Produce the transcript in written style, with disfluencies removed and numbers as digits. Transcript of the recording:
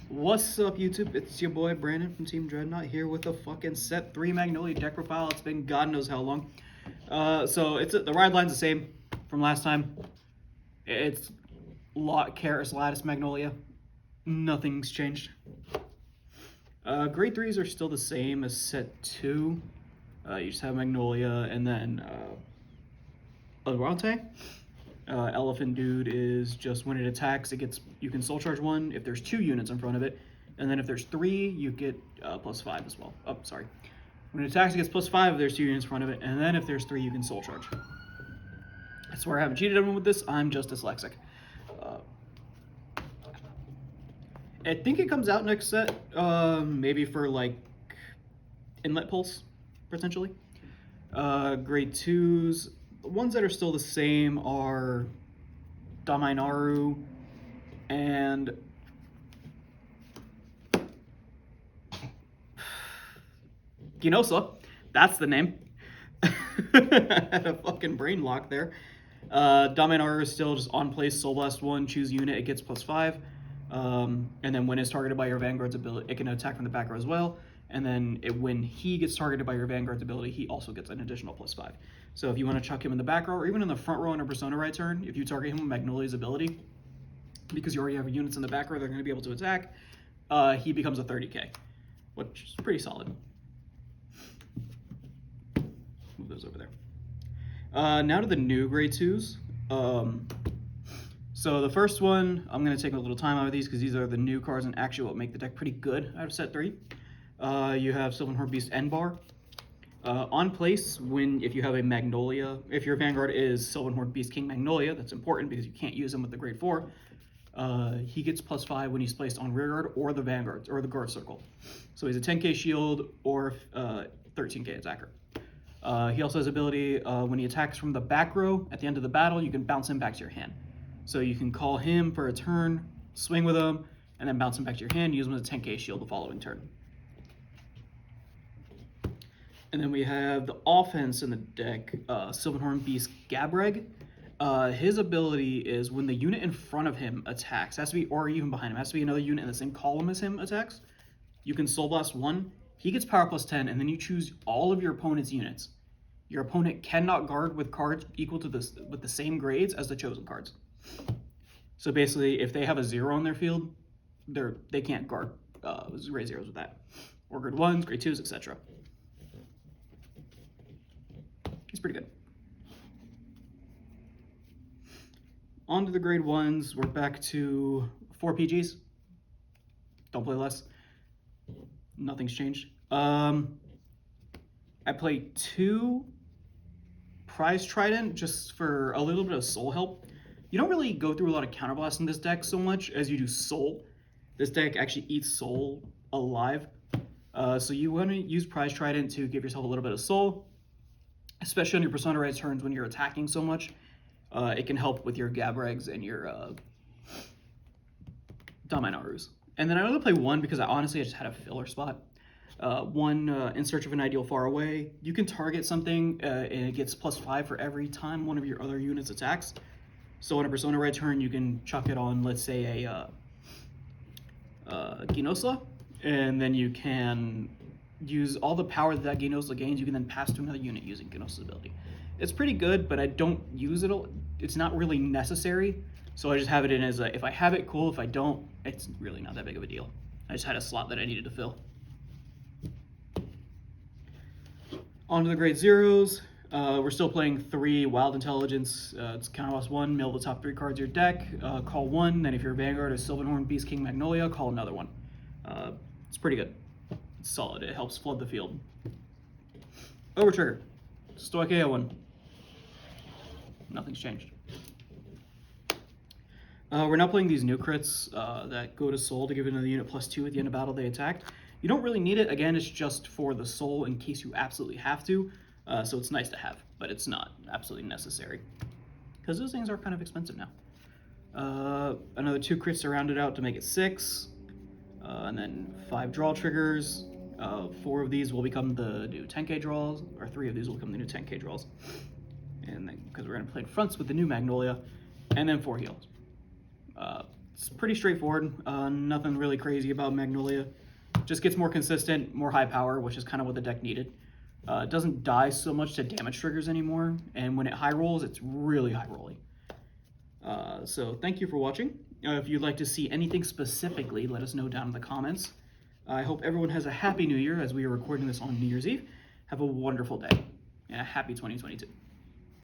What's up, YouTube? It's your boy Brandon from Team Dreadnought here with a fucking set 3 Magnolia deck profile. It's been God knows how long. So the ride line's the same from last time. It's Karis Lattice Magnolia. Nothing's changed. Grade 3s are still the same as set 2. You just have Magnolia and then Adorante. Elephant Dude is just when it attacks, you can soul charge 1 if there's 2 units in front of it, and then if there's 3, you get +5 as well. Oh, sorry. When it attacks, it gets +5 if there's 2 units in front of it, and then if there's 3, you can soul charge. I swear I haven't cheated anyone with this. I'm just dyslexic. I think it comes out next set, maybe for like Inlet Pulse, potentially. Grade 2s. The ones that are still the same are Daminaru and Ginosa. That's the name. I had a fucking brain lock there. Daminaru is still just on place, Soul Blast 1, choose unit, it gets +5. And then when it's targeted by your Vanguard's ability, it can attack from the back row as well. And then when he gets targeted by your Vanguard's ability, he also gets an additional +5. So if you want to chuck him in the back row, or even in the front row on a Persona right turn, if you target him with Magnolia's ability, because you already have units in the back row they're going to be able to attack, he becomes a 30k, which is pretty solid. Move those over there. Now to the new grade 2s. So the first one, I'm going to take a little time out of these because these are the new cards and actually what make the deck pretty good out of set 3. You have Sylvan Beast N-Bar. On place, if you have a Magnolia, if your Vanguard is Sylvan Beast King Magnolia, that's important because you can't use him with the grade 4. He gets +5 when he's placed on rearguard or the Vanguard, or the guard circle. So he's a 10k shield or 13k attacker. He also has ability, when he attacks from the back row at the end of the battle, you can bounce him back to your hand. So you can call him for a turn, swing with him, and then bounce him back to your hand, use him as a 10k shield the following turn. And then we have the offense in the deck, Sylvan Beast Gabreg. His ability is when the unit in front of him attacks, has to be, or even behind him, has to be another unit in the same column as him attacks. You can Soul Blast 1, he gets power +10, and then you choose all of your opponent's units. Your opponent cannot guard with cards equal to this with the same grades as the chosen cards. So basically, if they have a 0 on their field, they can't guard grade 0s with that, or grade 1s, grade 2s, etc. He's pretty good. On to the grade 1s. We're back to 4 PGs. Don't play less. Nothing's changed. I play 2 Prize Trident just for a little bit of soul help. You don't really go through a lot of counterblast in this deck so much as you do soul. This deck actually eats soul alive. So you want to use Prize Trident to give yourself a little bit of soul, especially on your Persona right turns when you're attacking so much. It can help with your Gabregs and your Daminarus. And then I only play 1 because I just had a filler spot. 1, In Search of an Ideal Far Away. You can target something and it gets +5 for every time one of your other units attacks. So on a Persona right turn, you can chuck it on, let's say, a Ginosa, and then you can use all the power that Ginosa gains, you can then pass to another unit using Ginosa's ability. It's pretty good, but I don't use it. It's not really necessary, so I just have it in as if I have it, cool. If I don't, it's really not that big of a deal. I just had a slot that I needed to fill. On to the grade 0s. We're still playing 3 Wild Intelligence. It's counterblast 1, mill the top 3 cards of your deck, call 1, then if your Vanguard is Sylvan Beast King Magnolia, call another one. It's pretty good. It's solid. It helps flood the field. Over trigger. Stoic AO1. Nothing's changed. We're now playing these new crits that go to soul to give another unit +2 at the end of battle they attacked. You don't really need it. Again, it's just for the soul in case you absolutely have to. So it's nice to have, but it's not absolutely necessary because those things are kind of expensive now. Another 2 crits to round it out to make it 6, and then 5 draw triggers. 4 of these will become the new 10k draws, or 3 of these will become the new 10k draws. And then because we're going to play fronts with the new Magnolia, and then 4 heals. It's pretty straightforward. Nothing really crazy about Magnolia. Just gets more consistent, more high power, which is kind of what the deck needed. It doesn't die so much to damage triggers anymore, and when it high rolls, it's really high rolling. So thank you for watching. If you'd like to see anything specifically, let us know down in the comments. I hope everyone has a happy new year as we are recording this on New Year's Eve. Have a wonderful day and a happy 2022.